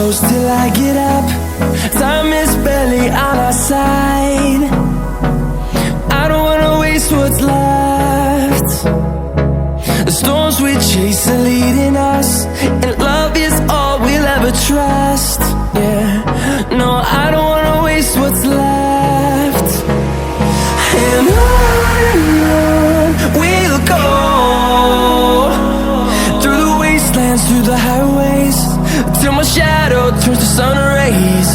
close till I get up. Time is barely on our side. I don't wanna waste what's left. The storms we chase are leading us, and love is all we'll ever trust. Yeah, no, I don't wanna waste what's left. And on we'll go, through the wastelands, through the highways, till my shadow turns to sun rays.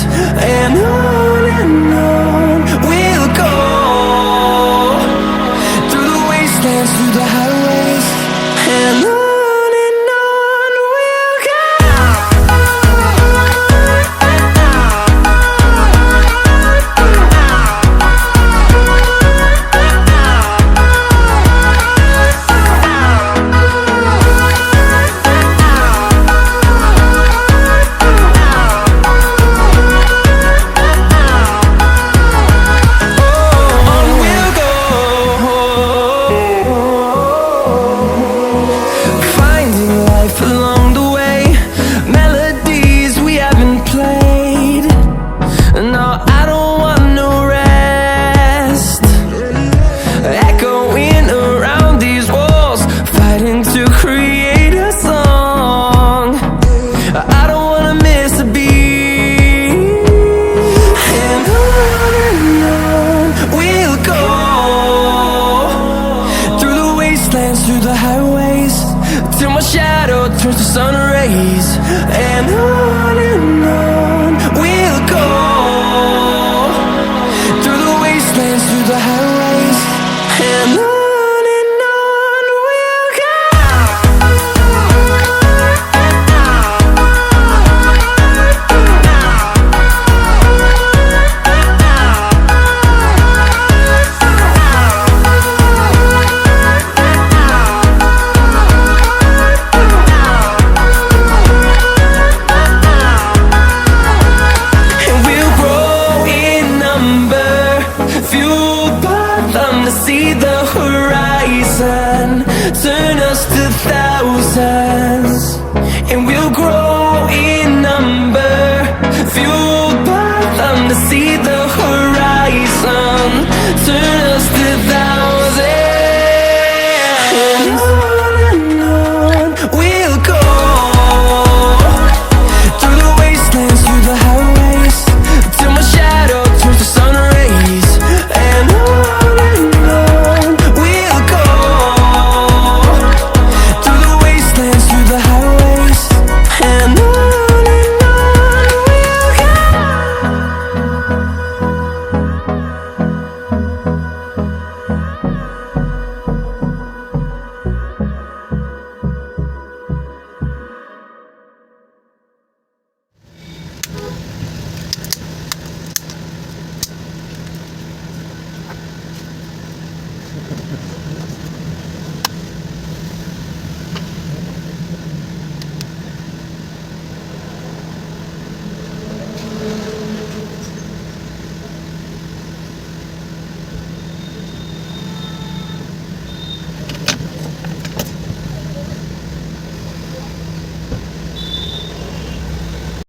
And on we'll go, through the wastelands, through the highways, and on we'll go. Through the highways, till my shadow turns to sun rays. And on